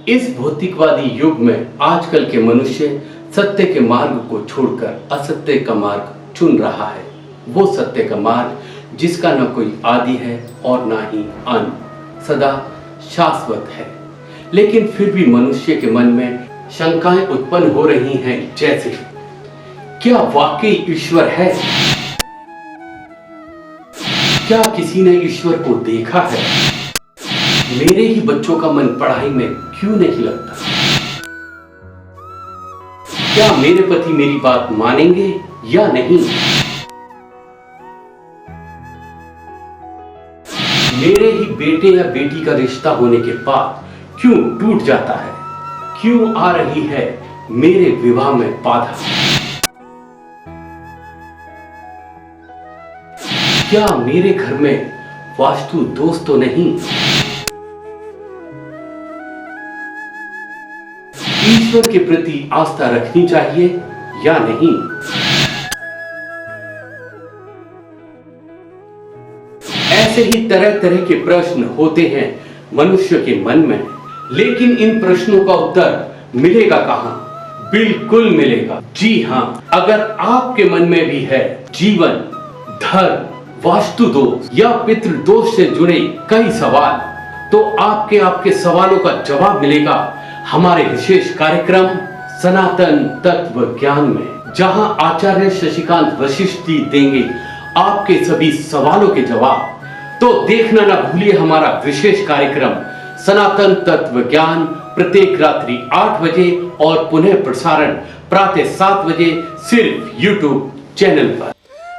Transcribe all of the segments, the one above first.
इस भौतिकवादी युग में आजकल के मनुष्य सत्य के मार्ग को छोड़कर असत्य का मार्ग चुन रहा है। वो सत्य का मार्ग जिसका न कोई आदि है और ना ही अंत, सदा शाश्वत है। लेकिन फिर भी मनुष्य के मन में शंकाएं उत्पन्न हो रही हैं, जैसे क्या वाकई ईश्वर है? क्या किसी ने ईश्वर को देखा है? मेरे ही बच्चों का मन पढ़ाई में क्यों नहीं लगता? क्या मेरे पति मेरी बात मानेंगे या नहीं? मेरे ही बेटे या बेटी का रिश्ता होने के बाद क्यों टूट जाता है? क्यों आ रही है मेरे विवाह में बाधा? क्या मेरे घर में वास्तु दोष तो नहीं? ईश्वर के प्रति आस्था रखनी चाहिए या नहीं? ऐसे ही तरह तरह के प्रश्न होते हैं मनुष्य के मन में, लेकिन इन प्रश्नों का उत्तर मिलेगा कहां? बिल्कुल मिलेगा। जी हां, अगर आपके मन में भी है जीवन, धर्म, वास्तु दोष या पितृ दोष से जुड़े कई सवाल, तो आपके सवालों का जवाब मिलेगा हमारे विशेष कार्यक्रम सनातन तत्व ज्ञान में, जहां आचार्य शशिकांत वशिष्ठ जी देंगे आपके सभी सवालों के जवाब। तो देखना ना भूलिए हमारा विशेष कार्यक्रम सनातन तत्व ज्ञान प्रत्येक रात्रि 8 बजे और पुनः प्रसारण प्रातः 7 बजे सिर्फ YouTube चैनल पर।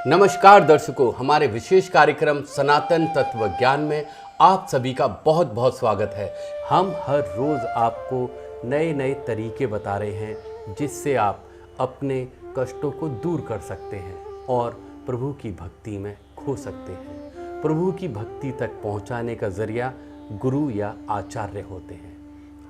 नमस्कार दर्शकों, हमारे विशेष कार्यक्रम सनातन तत्व ज्ञान में आप सभी का बहुत बहुत स्वागत है। हम हर रोज आपको नए नए तरीके बता रहे हैं जिससे आप अपने कष्टों को दूर कर सकते हैं और प्रभु की भक्ति में खो सकते हैं। प्रभु की भक्ति तक पहुंचाने का जरिया गुरु या आचार्य होते हैं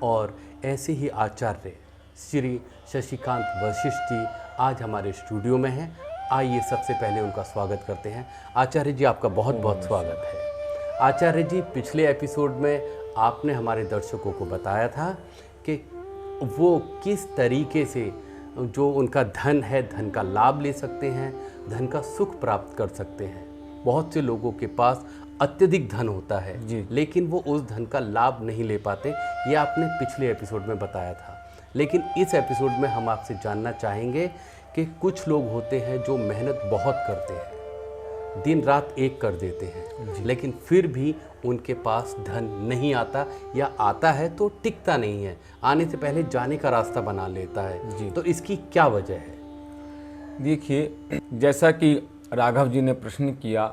और ऐसे ही आचार्य श्री शशिकांत वशिष्ठ जी आज हमारे स्टूडियो में हैं। आइए सबसे पहले उनका स्वागत करते हैं। आचार्य जी, आपका बहुत बहुत स्वागत है। आचार्य जी, पिछले एपिसोड में आपने हमारे दर्शकों को बताया था कि वो किस तरीके से जो उनका धन है, धन का लाभ ले सकते हैं, धन का सुख प्राप्त कर सकते हैं। बहुत से लोगों के पास अत्यधिक धन होता है लेकिन वो उस धन का लाभ नहीं ले पाते, ये आपने पिछले एपिसोड में बताया था। लेकिन इस एपिसोड में हम आपसे जानना चाहेंगे कि कुछ लोग होते हैं जो मेहनत बहुत करते हैं, दिन रात एक कर देते हैं, लेकिन फिर भी उनके पास धन नहीं आता या आता है तो टिकता नहीं है, आने से पहले जाने का रास्ता बना लेता है। तो इसकी क्या वजह है? देखिए, जैसा कि राघव जी ने प्रश्न किया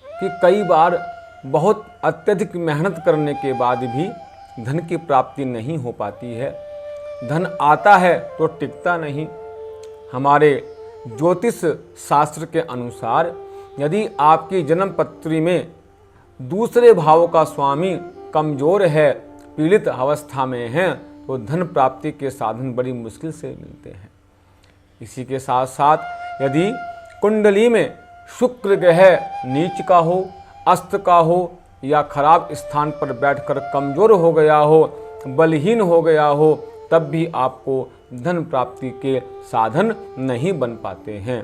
कि कई बार बहुत अत्यधिक मेहनत करने के बाद भी धन की प्राप्ति नहीं हो पाती है, धन आता है तो टिकता नहीं। हमारे ज्योतिष शास्त्र के अनुसार यदि आपकी जन्म पत्री में दूसरे भाव का स्वामी कमजोर है, पीड़ित अवस्था में है, तो धन प्राप्ति के साधन बड़ी मुश्किल से मिलते हैं। इसी के साथ साथ यदि कुंडली में शुक्र ग्रह नीच का हो, अस्त का हो या खराब स्थान पर बैठकर कमजोर हो गया हो, बलहीन हो गया हो, तब भी आपको धन प्राप्ति के साधन नहीं बन पाते हैं।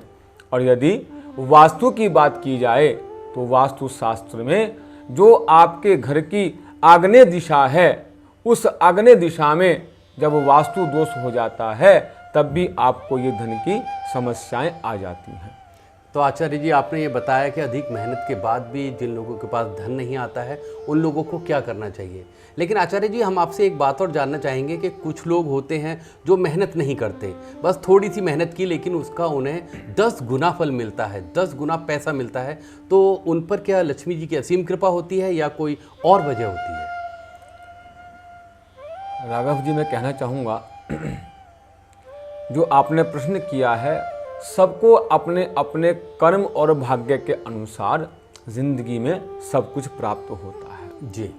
और यदि वास्तु की बात की जाए तो वास्तु शास्त्र में जो आपके घर की आग्नेय दिशा है, उस आग्नेय दिशा में जब वास्तु दोष हो जाता है तब भी आपको ये धन की समस्याएं आ जाती हैं। तो आचार्य जी, आपने ये बताया कि अधिक मेहनत के बाद भी जिन लोगों के पास धन नहीं आता है उन लोगों को क्या करना चाहिए। लेकिन आचार्य जी, हम आपसे एक बात और जानना चाहेंगे कि कुछ लोग होते हैं जो मेहनत नहीं करते, बस थोड़ी सी मेहनत की लेकिन उसका उन्हें 10 गुना फल मिलता है, 10 गुना पैसा मिलता है। तो उन पर क्या लक्ष्मी जी की असीम कृपा होती है या कोई और वजह होती है? राघव जी, मैं कहना चाहूँगा जो आपने प्रश्न किया है, सबको अपने अपने कर्म और भाग्य के अनुसार जिंदगी में सब कुछ प्राप्त होता है जी।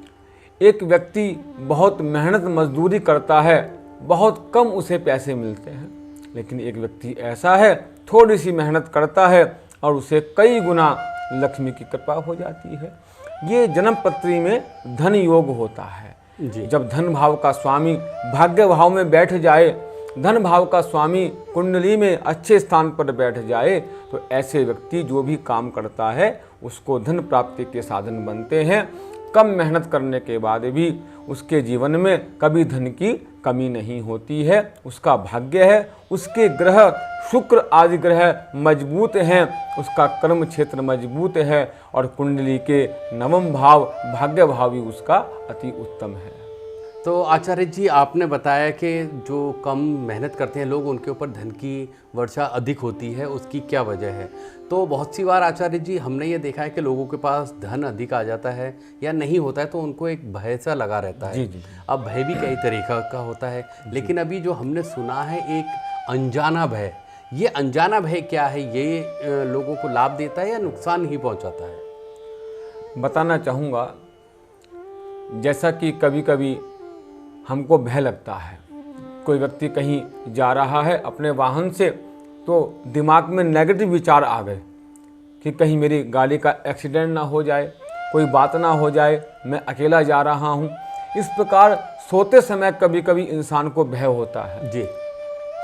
एक व्यक्ति बहुत मेहनत मजदूरी करता है, बहुत कम उसे पैसे मिलते हैं, लेकिन एक व्यक्ति ऐसा है थोड़ी सी मेहनत करता है और उसे कई गुना लक्ष्मी की कृपा हो जाती है। ये जन्म पत्री में धन योग होता है। जी। जब धन भाव का स्वामी भाग्य भाव में बैठ जाए, धन भाव का स्वामी कुंडली में अच्छे स्थान पर बैठ जाए, तो ऐसे व्यक्ति जो भी काम करता है उसको धन प्राप्ति के साधन बनते हैं। कम मेहनत करने के बाद भी उसके जीवन में कभी धन की कमी नहीं होती है। उसका भाग्य है, उसके ग्रह शुक्र आदि ग्रह मजबूत हैं, उसका कर्म क्षेत्र मजबूत है और कुंडली के नवम भाव भाग्य भाव भी उसका अति उत्तम है। तो आचार्य जी, आपने बताया कि जो कम मेहनत करते हैं लोग, उनके ऊपर धन की वर्षा अधिक होती है, उसकी क्या वजह है? तो बहुत सी बार आचार्य जी हमने ये देखा है कि लोगों के पास धन अधिक आ जाता है या नहीं होता है तो उनको एक भय सा लगा रहता है। जी जी। अब भय भी कई तरीक़ा का होता है, लेकिन अभी जो हमने सुना है एक अनजाना भय, ये अनजाना भय क्या है? ये लोगों को लाभ देता है या नुकसान ही पहुँचाता है? बताना चाहूँगा, जैसा कि कभी कभी हमको भय लगता है, कोई व्यक्ति कहीं जा रहा है अपने वाहन से, तो दिमाग में नेगेटिव विचार आ गए कि कहीं मेरी गाड़ी का एक्सीडेंट ना हो जाए, कोई बात ना हो जाए, मैं अकेला जा रहा हूँ। इस प्रकार सोते समय कभी कभी इंसान को भय होता है जी।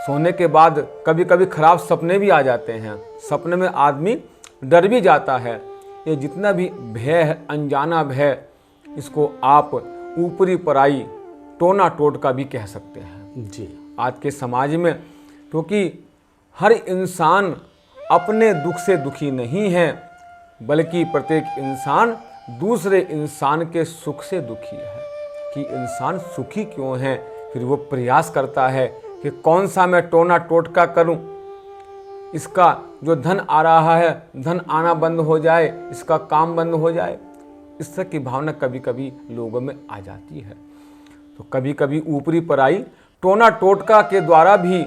सोने के बाद कभी कभी खराब सपने भी आ जाते हैं, सपने में आदमी डर भी जाता है। ये जितना भी भय है, अनजाना भय, इसको आप ऊपरी पराई टोना टोटका भी कह सकते हैं जी। आज के समाज में, क्योंकि हर इंसान अपने दुख से दुखी नहीं है, बल्कि प्रत्येक इंसान दूसरे इंसान के सुख से दुखी है। कि इंसान सुखी क्यों है, फिर वो प्रयास करता है कि कौन सा मैं टोना टोटका करूं, इसका जो धन आ रहा है धन आना बंद हो जाए, इसका काम बंद हो जाए। इस तरह की भावना कभी कभी लोगों में आ जाती है। तो कभी कभी ऊपरी पराई टोना टोटका के द्वारा भी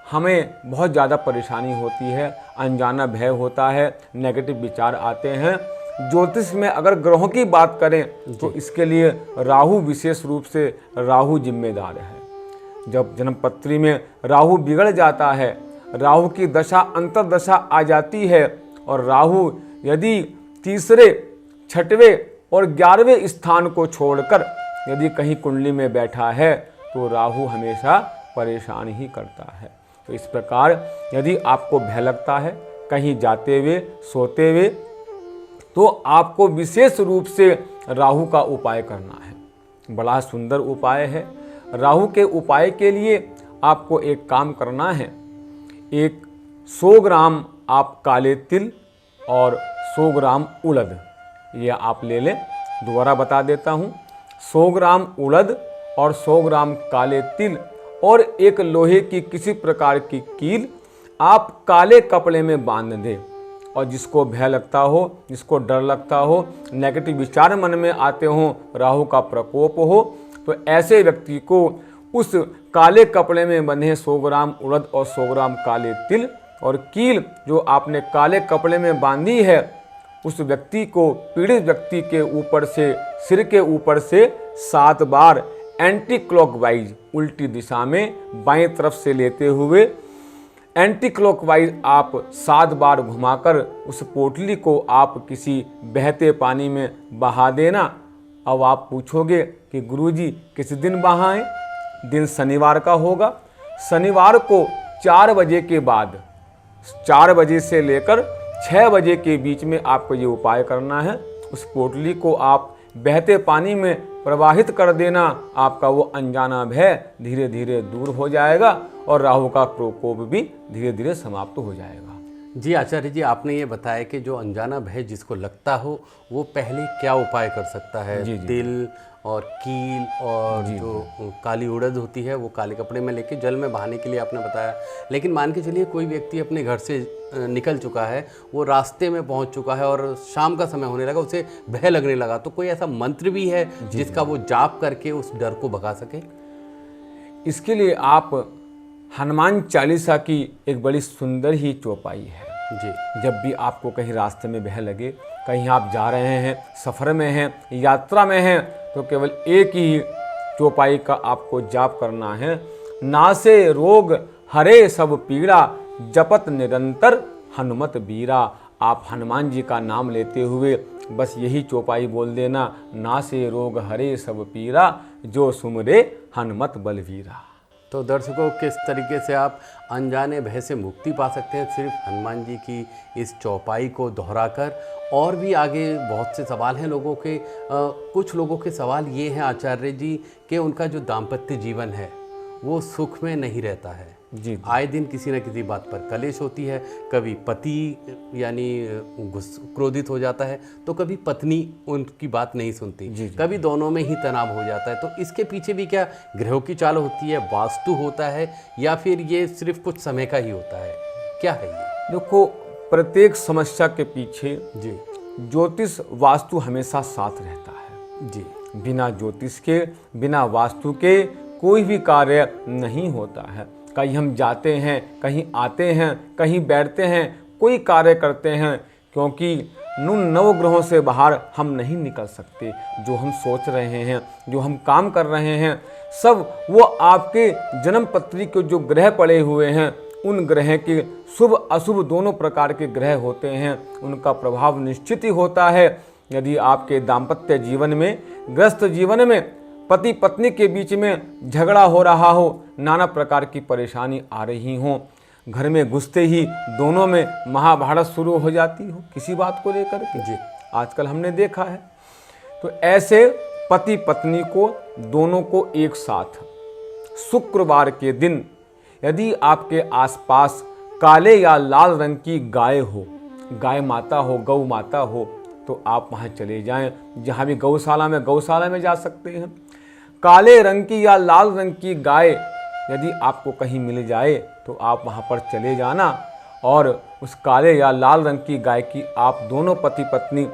हमें बहुत ज़्यादा परेशानी होती है, अनजाना भय होता है, नेगेटिव विचार आते हैं। ज्योतिष में अगर ग्रहों की बात करें तो इसके लिए राहु विशेष रूप से राहु जिम्मेदार है। जब जन्मपत्री में राहु बिगड़ जाता है, राहु की दशा अंतर्दशा आ जाती है, और राहु यदि तीसरे, छठवें और 11वें स्थान को छोड़कर यदि कहीं कुंडली में बैठा है तो राहु हमेशा परेशान ही करता है। तो इस प्रकार यदि आपको भय लगता है कहीं जाते हुए, सोते हुए, तो आपको विशेष रूप से राहु का उपाय करना है। बड़ा सुंदर उपाय है। राहु के उपाय के लिए आपको एक काम करना है, 100 ग्राम आप काले तिल और 100 ग्राम उड़द, ये आप ले लें। दोबारा बता देता हूँ, 100 ग्राम उड़द और 100 ग्राम काले तिल और एक लोहे की किसी प्रकार की कील आप काले कपड़े में बांध दें। और जिसको भय लगता हो, जिसको डर लगता हो, नेगेटिव विचार मन में आते हों, राहु का प्रकोप हो, तो ऐसे व्यक्ति को उस काले कपड़े में बंधे 100 ग्राम उड़द और 100 ग्राम काले तिल और कील जो आपने काले कपड़े में बांधी है, उस व्यक्ति को, पीड़ित व्यक्ति के ऊपर से, सिर के ऊपर से 7 बार एंटी क्लॉकवाइज उल्टी दिशा में बाएं तरफ से लेते हुए एंटी क्लॉकवाइज आप 7 बार घुमाकर उस पोटली को आप किसी बहते पानी में बहा देना। अब आप पूछोगे कि गुरुजी किस दिन बहाएं? दिन शनिवार का होगा। शनिवार को 4 बजे के बाद, 4 बजे से लेकर 6 बजे के बीच में आपको ये उपाय करना है। उस पोटली को आप बहते पानी में प्रवाहित कर देना। आपका वो अनजाना भय धीरे धीरे दूर हो जाएगा और राहु का प्रकोप भी धीरे धीरे समाप्त हो जाएगा। जी आचार्य जी, आपने ये बताया कि जो अनजाना भय जिसको लगता हो वो पहले क्या उपाय कर सकता है? जी, जी। तिल और कील और जो काली उड़द होती है वो काले कपड़े में लेके जल में बहाने के लिए आपने बताया। लेकिन मान के चलिए कोई व्यक्ति अपने घर से निकल चुका है, वो रास्ते में पहुंच चुका है और शाम का समय होने लगा, उसे भय लगने लगा, तो कोई ऐसा मंत्र भी है जिसका वो जाप करके उस डर को भगा सके? इसके लिए आप हनुमान चालीसा की एक बड़ी सुंदर ही चौपाई है जी। जब भी आपको कहीं रास्ते में भय लगे, कहीं आप जा रहे हैं, सफ़र में हैं, यात्रा में हैं, तो केवल एक ही चौपाई का आपको जाप करना है। नासे रोग हरे सब पीड़ा, जपत निरंतर हनुमत बीरा। आप हनुमान जी का नाम लेते हुए बस यही चौपाई बोल देना, ना से रोग हरे सब पीरा, जो सुमरे हनुमत बलवीरा। तो दर्शकों, किस तरीके से आप अनजाने भय से मुक्ति पा सकते हैं सिर्फ हनुमान जी की इस चौपाई को दोहराकर। और भी आगे बहुत से सवाल हैं लोगों के। कुछ लोगों के सवाल ये हैं आचार्य जी कि उनका जो दाम्पत्य जीवन है वो सुख में नहीं रहता है। जी। आए दिन किसी न किसी बात पर कलेश होती है, कभी पति यानी क्रोधित हो जाता है तो कभी पत्नी उनकी बात नहीं सुनती। जी। कभी दोनों में ही तनाव हो जाता है। तो इसके पीछे भी क्या ग्रहों की चाल होती है, वास्तु होता है, या फिर ये सिर्फ कुछ समय का ही होता है? क्या है ये? देखो, प्रत्येक समस्या के पीछे जी ज्योतिष वास्तु हमेशा साथ रहता है। जी। बिना ज्योतिष के, बिना वास्तु के कोई भी कार्य नहीं होता है। कहीं हम जाते हैं, कहीं आते हैं, कहीं बैठते हैं, कोई कार्य करते हैं, क्योंकि नवग्रहों से बाहर हम नहीं निकल सकते। जो हम सोच रहे हैं, जो हम काम कर रहे हैं, सब वो आपके जन्म पत्री के जो ग्रह पड़े हुए हैं, उन ग्रह के शुभ अशुभ दोनों प्रकार के ग्रह होते हैं, उनका प्रभाव निश्चित ही होता है। यदि आपके दाम्पत्य जीवन में, ग्रस्त जीवन में पति पत्नी के बीच में झगड़ा हो रहा हो, नाना प्रकार की परेशानी आ रही हो, घर में घुसते ही दोनों में महाभारत शुरू हो जाती हो किसी बात को लेकर के, जी आजकल हमने देखा है। तो ऐसे पति पत्नी को दोनों को एक साथ शुक्रवार के दिन, यदि आपके आसपास काले या लाल रंग की गाय हो, गाय माता हो, गौ माता हो, तो आप वहाँ चले जाएं। जहाँ भी गौशाला में जा सकते हैं। काले रंग की या लाल रंग की गाय यदि आपको कहीं मिल जाए तो आप वहाँ पर चले जाना और उस काले या लाल रंग की गाय की आप दोनों पति पत्नी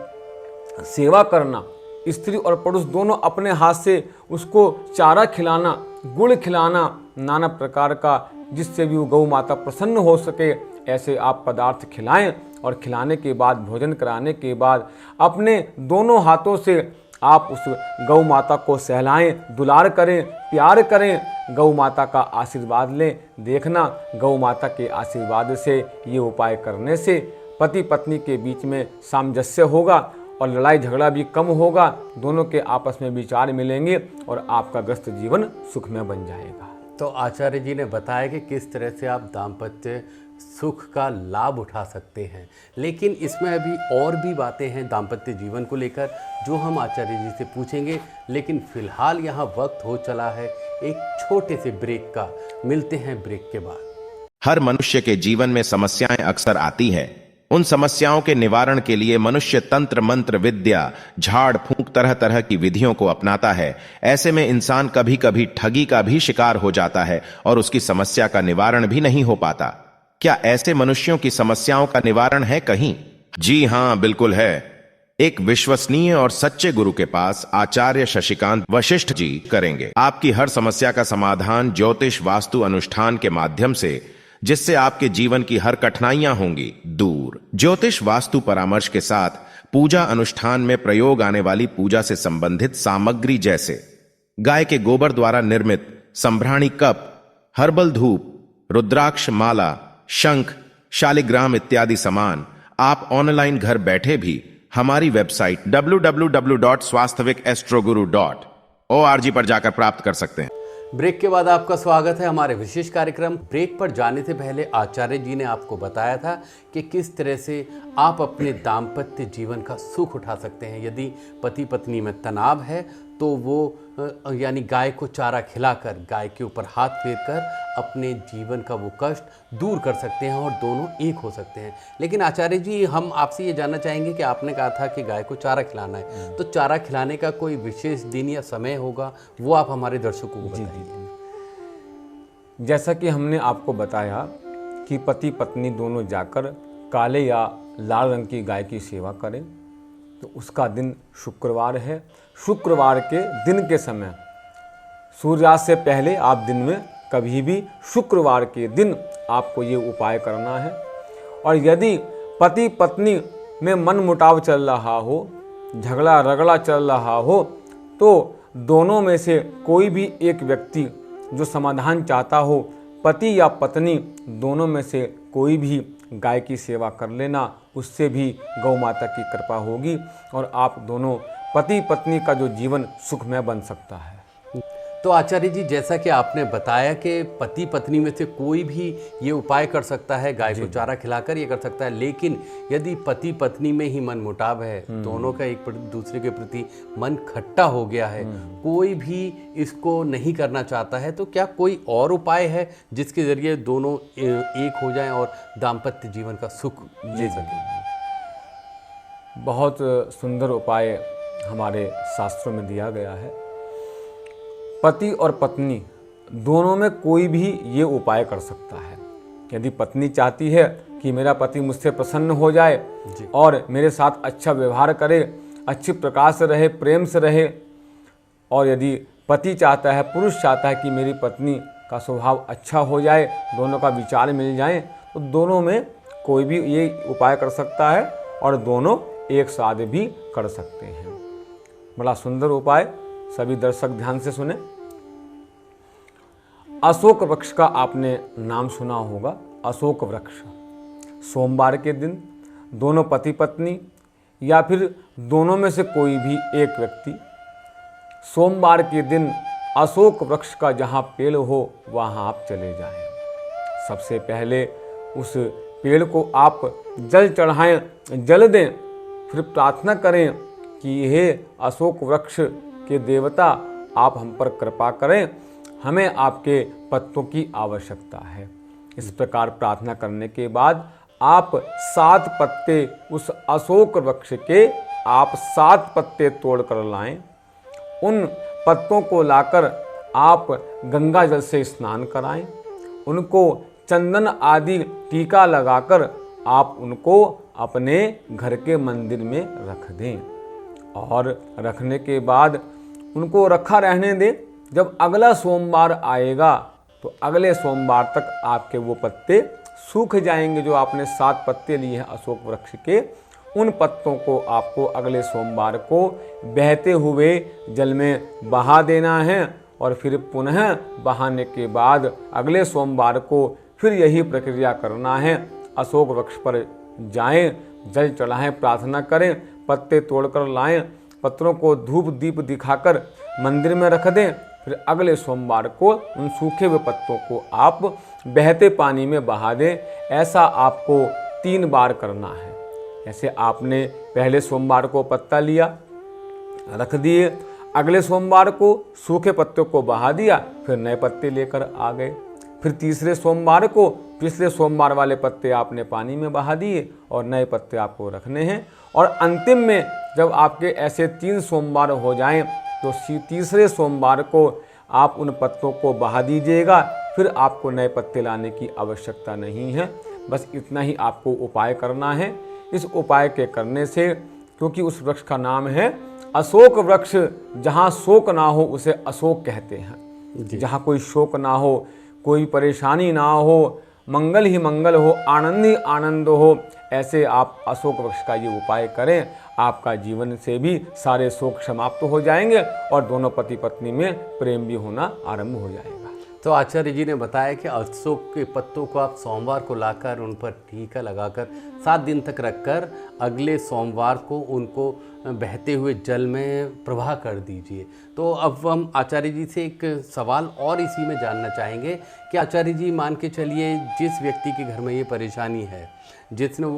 सेवा करना। स्त्री और पुरुष दोनों अपने हाथ से उसको चारा खिलाना, गुड़ खिलाना, नाना प्रकार का, जिससे भी वो गौ माता प्रसन्न हो सके, ऐसे आप पदार्थ खिलाएं। और खिलाने के बाद, भोजन कराने के बाद, अपने दोनों हाथों से आप उस गौ माता को सहलाएं, दुलार करें, प्यार करें, गौ माता का आशीर्वाद लें। देखना, गौ माता के आशीर्वाद से, ये उपाय करने से पति पत्नी के बीच में सामंजस्य होगा और लड़ाई झगड़ा भी कम होगा। दोनों के आपस में विचार मिलेंगे और आपका ग्रस्त जीवन सुखमय बन जाएगा। तो आचार्य जी ने बताया कि किस तरह से आप दाम्पत्य सुख का लाभ उठा सकते हैं, लेकिन इसमें अभी और भी बातें हैं दाम्पत्य जीवन को लेकर जो हम आचार्य जी से पूछेंगे। लेकिन फिलहाल यहाँ वक्त हो चला है एक छोटे से ब्रेक का। मिलते हैं ब्रेक के बाद। हर मनुष्य के जीवन में समस्याएं अक्सर आती हैं। उन समस्याओं के निवारण के लिए मनुष्य तंत्र मंत्र विद्या, झाड़ फूंक, तरह तरह की विधियों को अपनाता है। ऐसे में इंसान कभी कभी ठगी का भी शिकार हो जाता है और उसकी समस्या का निवारण भी नहीं हो पाता। क्या ऐसे मनुष्यों की समस्याओं का निवारण है कहीं? जी हां, बिल्कुल है। एक विश्वसनीय और सच्चे गुरु के पास आचार्य शशिकांत वशिष्ठ जी करेंगे आपकी हर समस्या का समाधान ज्योतिष वास्तु अनुष्ठान के माध्यम से, जिससे आपके जीवन की हर कठिनाइयां होंगी दूर। ज्योतिष वास्तु परामर्श के साथ पूजा अनुष्ठान में प्रयोग आने वाली पूजा से संबंधित सामग्री जैसे गाय के गोबर द्वारा निर्मित संभ्राणी कप, हर्बल धूप, रुद्राक्ष माला, शंख, शालिग्राम इत्यादि सामान आप ऑनलाइन घर बैठे भी हमारी वेबसाइट www.swasthavikAstroguru.org पर जाकर प्राप्त कर सकते हैं। ब्रेक के बाद आपका स्वागत है हमारे विशेष कार्यक्रम। ब्रेक पर जाने से पहले आचार्य जी ने आपको बताया था कि किस तरह से आप अपने दाम्पत्य जीवन का सुख उठा सकते हैं। यदि पति पत्नी में तनाव है तो वो यानी गाय को चारा खिलाकर, गाय के ऊपर हाथ फेरकर अपने जीवन का वो कष्ट दूर कर सकते हैं और दोनों एक हो सकते हैं। लेकिन आचार्य जी, हम आपसे ये जानना चाहेंगे कि आपने कहा था कि गाय को चारा खिलाना है, तो चारा खिलाने का कोई विशेष दिन या समय होगा, वो आप हमारे दर्शकों को बताइए। जैसा कि हमने आपको बताया कि पति पत्नी दोनों जाकर काले या लाल रंग की गाय की सेवा करें, तो उसका दिन शुक्रवार है। शुक्रवार के दिन के समय सूर्यास्त से पहले आप दिन में कभी भी शुक्रवार के दिन आपको ये उपाय करना है। और यदि पति पत्नी में मन मुटाव चल रहा हो, झगड़ा रगड़ा चल रहा हो, तो दोनों में से कोई भी एक व्यक्ति जो समाधान चाहता हो, पति या पत्नी दोनों में से कोई भी गाय की सेवा कर लेना, उससे भी गौ माता की कृपा होगी और आप दोनों पति पत्नी का जो जीवन सुखमय बन सकता है। तो आचार्य जी, जैसा कि आपने बताया कि पति पत्नी में से कोई भी ये उपाय कर सकता है, गाय को चारा खिलाकर ये कर सकता है, लेकिन यदि पति पत्नी में ही मन मुटाव है, दोनों का एक दूसरे के प्रति मन खट्टा हो गया है, कोई भी इसको नहीं करना चाहता है, तो क्या कोई और उपाय है जिसके जरिए दोनों एक हो जाएं और दाम्पत्य जीवन का सुख ले सकें? बहुत सुंदर उपाय हमारे शास्त्रों में दिया गया है। पति और पत्नी दोनों में कोई भी ये उपाय कर सकता है। यदि पत्नी चाहती है कि मेरा पति मुझसे प्रसन्न हो जाए और मेरे साथ अच्छा व्यवहार करे, अच्छी प्रकार से रहे, प्रेम से रहे, और यदि पति चाहता है, पुरुष चाहता है कि मेरी पत्नी का स्वभाव अच्छा हो जाए, दोनों का विचार मिल जाए, तो दोनों में कोई भी ये उपाय कर सकता है और दोनों एक साथ भी कर सकते हैं। बड़ा सुंदर उपाय, सभी दर्शक ध्यान से सुने। अशोक वृक्ष का आपने नाम सुना होगा। अशोक वृक्ष, सोमवार के दिन दोनों पति पत्नी या फिर दोनों में से कोई भी एक व्यक्ति सोमवार के दिन अशोक वृक्ष का जहाँ पेड़ हो वहाँ आप चले जाएं। सबसे पहले उस पेड़ को आप जल चढ़ाएं, जल दें, फिर प्रार्थना करें कि हे अशोक वृक्ष के देवता, आप हम पर कृपा करें, हमें आपके पत्तों की आवश्यकता है। इस प्रकार प्रार्थना करने के बाद आप 7 पत्ते उस अशोक वृक्ष के आप 7 पत्ते तोड़ कर लाएं। उन पत्तों को लाकर आप गंगा जल से स्नान कराएं। उनको चंदन आदि टीका लगाकर आप उनको अपने घर के मंदिर में रख दें और रखने के बाद उनको रखा रहने दें। जब अगला सोमवार आएगा तो अगले सोमवार तक आपके वो पत्ते सूख जाएंगे। जो आपने 7 पत्ते लिए हैं अशोक वृक्ष के, उन पत्तों को आपको अगले सोमवार को बहते हुए जल में बहा देना है और फिर पुनः बहाने के बाद अगले सोमवार को फिर यही प्रक्रिया करना है। अशोक वृक्ष पर जाएं, जल चढ़ाएं, प्रार्थना करें, पत्ते तोड़कर लाएं, पत्रों को धूप दीप दिखाकर मंदिर में रख दें। फिर अगले सोमवार को उन सूखे हुए पत्तों को आप बहते पानी में बहा दें। ऐसा आपको 3 बार करना है। ऐसे आपने पहले सोमवार को पत्ता लिया, रख दिए, अगले सोमवार को सूखे पत्तों को बहा दिया, फिर नए पत्ते लेकर आ गए। फिर तीसरे सोमवार को पिछले सोमवार वाले पत्ते आपने पानी में बहा दिए और नए पत्ते आपको रखने हैं। और अंतिम में जब आपके ऐसे 3 सोमवार हो जाएं तो तीसरे सोमवार को आप उन पत्तों को बहा दीजिएगा। फिर आपको नए पत्ते लाने की आवश्यकता नहीं है। बस इतना ही आपको उपाय करना है। इस उपाय के करने से, क्योंकि उस वृक्ष का नाम है अशोक वृक्ष, जहाँ शोक ना हो उसे अशोक कहते हैं। जहाँ कोई शोक ना हो, कोई परेशानी ना हो, मंगल ही मंगल हो, आनंद ही आनंद हो, ऐसे आप अशोक वृक्ष का ये उपाय करें। आपका जीवन से भी सारे शोक समाप्त हो जाएंगे और दोनों पति पत्नी में प्रेम भी होना आरंभ हो जाएगा। तो आचार्य जी ने बताया कि अशोक के पत्तों को आप सोमवार को लाकर उन पर टीका लगाकर 7 दिन तक रखकर अगले सोमवार को उनको बहते हुए जल में प्रवाह कर दीजिए। तो अब हम आचार्य जी से एक सवाल और इसी में जानना चाहेंगे कि आचार्य जी, मान के चलिए जिस व्यक्ति के घर में ये परेशानी है,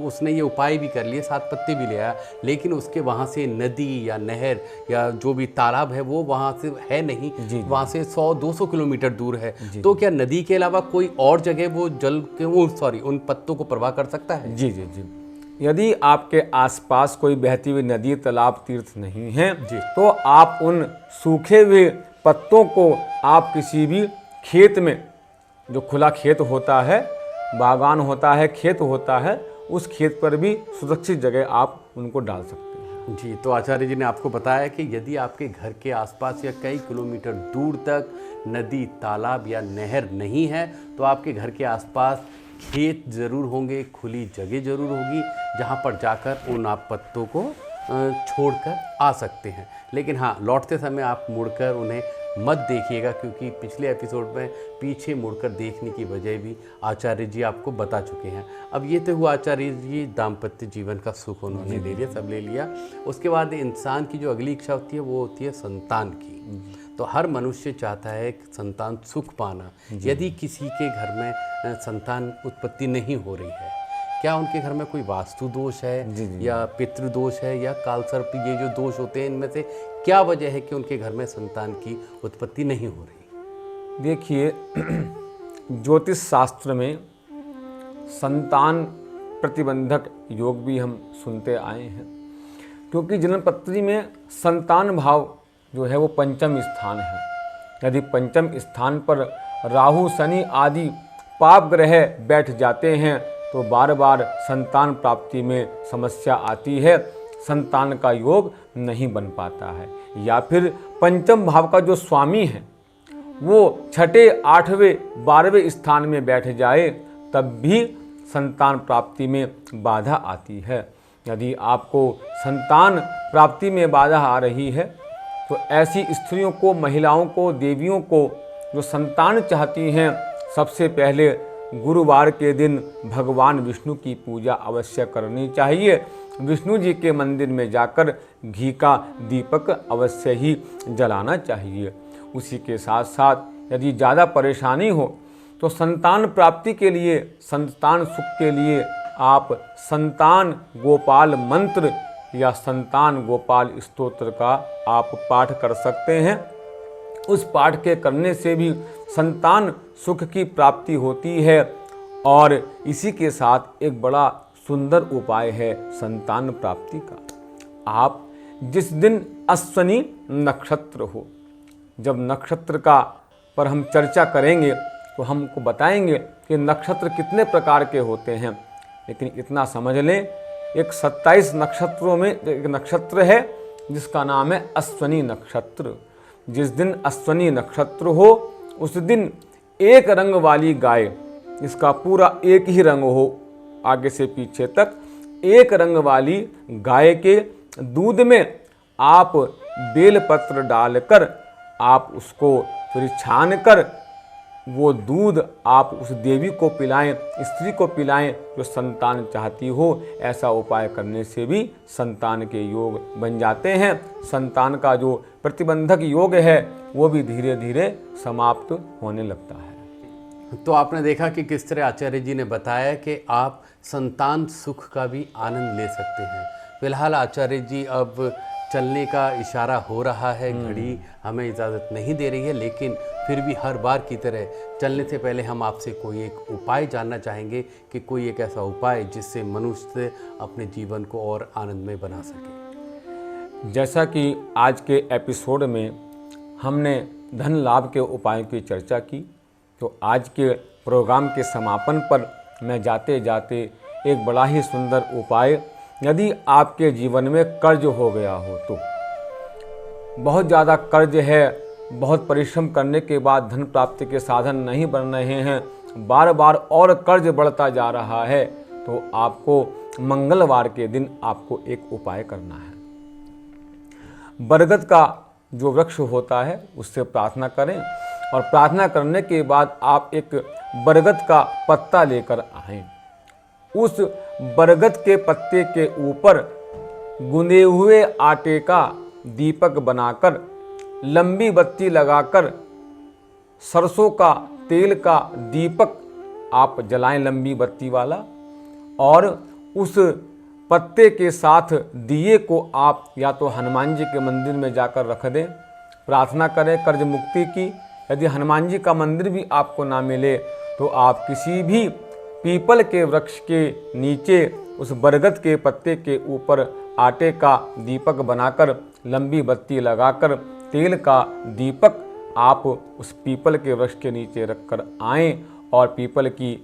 उसने ये उपाय भी कर लिए, 7 पत्ते भी ले आया, लेकिन उसके वहाँ से नदी या नहर या जो भी तालाब है वो वहाँ से है नहीं, वहाँ से 100-200 किलोमीटर दूर है, तो क्या नदी के अलावा कोई और जगह वो जल के उन पत्तों को प्रवाह कर सकता है? जी जी जी। यदि आपके आसपास कोई बहती हुई नदी, तालाब, तीर्थ नहीं है तो आप उन सूखे हुए पत्तों को आप किसी भी खेत में, जो खुला खेत होता है, बागान होता है, खेत होता है, उस खेत पर भी सुरक्षित जगह आप उनको डाल सकते हैं। जी, तो आचार्य जी ने आपको बताया कि यदि आपके घर के आसपास या कई किलोमीटर दूर तक नदी, तालाब या नहर नहीं है तो आपके घर के आसपास खेत ज़रूर होंगे, खुली जगह ज़रूर होगी, जहाँ पर जाकर उन आप पत्तों को छोड़कर आ सकते हैं। लेकिन हाँ, लौटते समय आप मुड़कर उन्हें मत देखिएगा, क्योंकि पिछले एपिसोड में पीछे मुड़कर देखने की वजह भी आचार्य जी आपको बता चुके हैं। अब ये तो हुआ आचार्य जी दाम्पत्य जीवन का सुख उन्होंने ले लिया, सब ले लिया। उसके बाद इंसान की जो अगली इच्छा होती है वो होती है संतान की। तो हर मनुष्य चाहता है कि संतान सुख पाना। यदि किसी के घर में संतान उत्पत्ति नहीं हो रही है, क्या उनके घर में कोई वास्तु दोष है या पितृदोष है या कालसर्प, ये जो दोष होते हैं, इनमें से क्या वजह है कि उनके घर में संतान की उत्पत्ति नहीं हो रही? देखिए, ज्योतिष शास्त्र में संतान प्रतिबंधक योग भी हम सुनते आए हैं, क्योंकि जन्म पत्री में संतान भाव जो है वो पंचम स्थान है। यदि पंचम स्थान पर राहु शनि आदि पाप ग्रह बैठ जाते हैं तो बार बार संतान प्राप्ति में समस्या आती है, संतान का योग नहीं बन पाता है। या फिर पंचम भाव का जो स्वामी है वो छठे, आठवें, 12वें स्थान में बैठ जाए तब भी संतान प्राप्ति में बाधा आती है। यदि आपको संतान प्राप्ति में बाधा आ रही है तो ऐसी स्त्रियों को, महिलाओं को, देवियों को जो संतान चाहती हैं, सबसे पहले गुरुवार के दिन भगवान विष्णु की पूजा अवश्य करनी चाहिए। विष्णु जी के मंदिर में जाकर घी का दीपक अवश्य ही जलाना चाहिए। उसी के साथ साथ यदि ज़्यादा परेशानी हो तो संतान प्राप्ति के लिए, संतान सुख के लिए आप संतान गोपाल मंत्र या संतान गोपाल स्तोत्र का आप पाठ कर सकते हैं। उस पाठ के करने से भी संतान सुख की प्राप्ति होती है। और इसी के साथ एक बड़ा सुंदर उपाय है संतान प्राप्ति का। आप जिस दिन अश्वनी नक्षत्र हो, जब नक्षत्र का पर हम चर्चा करेंगे तो हमको बताएंगे कि नक्षत्र कितने प्रकार के होते हैं, लेकिन इतना समझ लें, एक 27 नक्षत्रों में एक नक्षत्र है जिसका नाम है अश्वनी नक्षत्र। जिस दिन अश्वनी नक्षत्र हो उस दिन एक रंग वाली गाय, इसका पूरा एक ही रंग हो आगे से पीछे तक, एक रंग वाली गाय के दूध में आप बेलपत्र डालकर आप उसको फिर छान कर वो दूध आप उस देवी को पिलाएं, स्त्री को पिलाएं जो संतान चाहती हो। ऐसा उपाय करने से भी संतान के योग बन जाते हैं। संतान का जो प्रतिबंधक योग है वो भी धीरे धीरे समाप्त होने लगता है। तो आपने देखा कि किस तरह आचार्य जी ने बताया कि आप संतान सुख का भी आनंद ले सकते हैं। फिलहाल आचार्य जी अब चलने का इशारा हो रहा है, घड़ी हमें इजाज़त नहीं दे रही है, लेकिन फिर भी हर बार की तरह चलने से पहले हम आपसे कोई एक उपाय जानना चाहेंगे कि कोई एक ऐसा उपाय जिससे मनुष्य अपने जीवन को और आनंदमय बना सके। जैसा कि आज के एपिसोड में हमने धन लाभ के उपायों की चर्चा की, तो आज के प्रोग्राम के समापन पर मैं जाते जाते एक बड़ा ही सुंदर उपाय, यदि आपके जीवन में कर्ज हो गया हो, तो बहुत ज़्यादा कर्ज है, बहुत परिश्रम करने के बाद धन प्राप्ति के साधन नहीं बन रहे हैं, बार बार और कर्ज बढ़ता जा रहा है, तो आपको मंगलवार के दिन आपको एक उपाय करना है। बरगद का जो वृक्ष होता है उससे प्रार्थना करें और प्रार्थना करने के बाद आप एक बरगद का पत्ता लेकर आएं। उस बरगद के पत्ते के ऊपर गुंदे हुए आटे का दीपक बनाकर, लंबी बत्ती लगाकर, सरसों का तेल का दीपक आप जलाएं, लंबी बत्ती वाला, और उस पत्ते के साथ दिए को आप या तो हनुमान जी के मंदिर में जाकर रख दें, प्रार्थना करें कर्ज मुक्ति की। यदि हनुमान जी का मंदिर भी आपको ना मिले तो आप किसी भी पीपल के वृक्ष के नीचे उस बरगद के पत्ते के ऊपर आटे का दीपक बनाकर, लंबी बत्ती लगाकर, तेल का दीपक आप उस पीपल के वृक्ष के नीचे रखकर आएं और पीपल की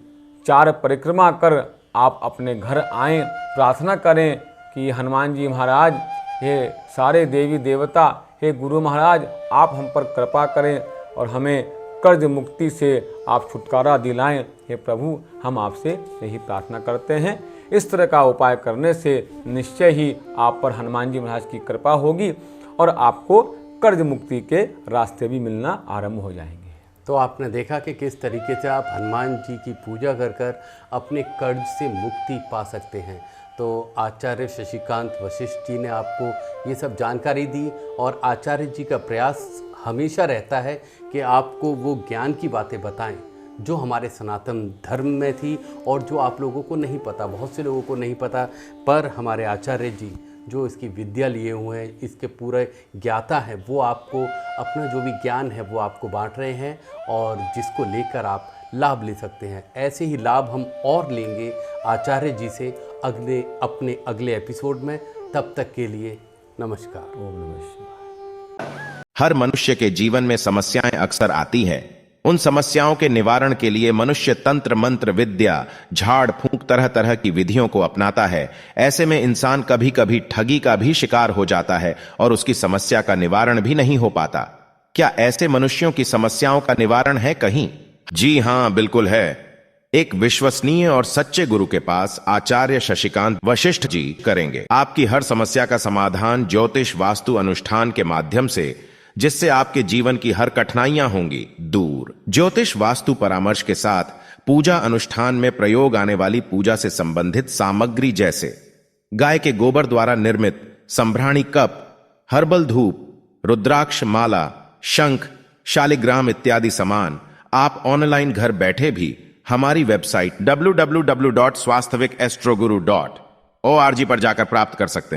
4 परिक्रमा कर आप अपने घर आएं। प्रार्थना करें कि हनुमान जी महाराज, हे सारे देवी देवता, हे गुरु महाराज, आप हम पर कृपा करें और हमें कर्ज मुक्ति से आप छुटकारा दिलाएं। हे प्रभु, हम आपसे यही प्रार्थना करते हैं। इस तरह का उपाय करने से निश्चय ही आप पर हनुमान जी महाराज की कृपा होगी और आपको कर्ज मुक्ति के रास्ते भी मिलना आरंभ हो जाएंगे। तो आपने देखा कि किस तरीके से आप हनुमान जी की पूजा कर कर अपने कर्ज से मुक्ति पा सकते हैं। तो आचार्य शशिकांत वशिष्ठ जी ने आपको ये सब जानकारी दी और आचार्य जी का प्रयास हमेशा रहता है कि आपको वो ज्ञान की बातें बताएं जो हमारे सनातन धर्म में थी और जो आप लोगों को नहीं पता, बहुत से लोगों को नहीं पता, पर हमारे आचार्य जी जो इसकी विद्या लिए हुए हैं, इसके पूरे ज्ञाता हैं, वो आपको अपना जो भी ज्ञान है वो आपको बांट रहे हैं और जिसको लेकर आप लाभ ले सकते हैं। ऐसे ही लाभ हम और लेंगे आचार्य जी से अपने अगले एपिसोड में। तब तक के लिए नमस्कार। ओम नमः शिवाय। हर मनुष्य के जीवन में समस्याएं अक्सर आती हैं। उन समस्याओं के निवारण के लिए मनुष्य तंत्र मंत्र विद्या झाड़ फूंक तरह तरह की विधियों को अपनाता है। ऐसे में इंसान कभी कभी ठगी का भी शिकार हो जाता है और उसकी समस्या का निवारण भी नहीं हो पाता। क्या ऐसे मनुष्यों की समस्याओं का निवारण है कहीं? जी हां, बिल्कुल है। एक विश्वसनीय और सच्चे गुरु के पास आचार्य शशिकांत वशिष्ठ जी करेंगे आपकी हर समस्या का समाधान ज्योतिष वास्तु अनुष्ठान के माध्यम से, जिससे आपके जीवन की हर कठिनाइयां होंगी दूर। ज्योतिष वास्तु परामर्श के साथ पूजा अनुष्ठान में प्रयोग आने वाली पूजा से संबंधित सामग्री जैसे गाय के गोबर द्वारा निर्मित संभ्राणी कप, हर्बल धूप, रुद्राक्ष माला, शंख, शालिग्राम इत्यादि सामान आप ऑनलाइन घर बैठे भी हमारी वेबसाइट www.swasthawikastroguru.org पर जाकर प्राप्त कर सकते हैं।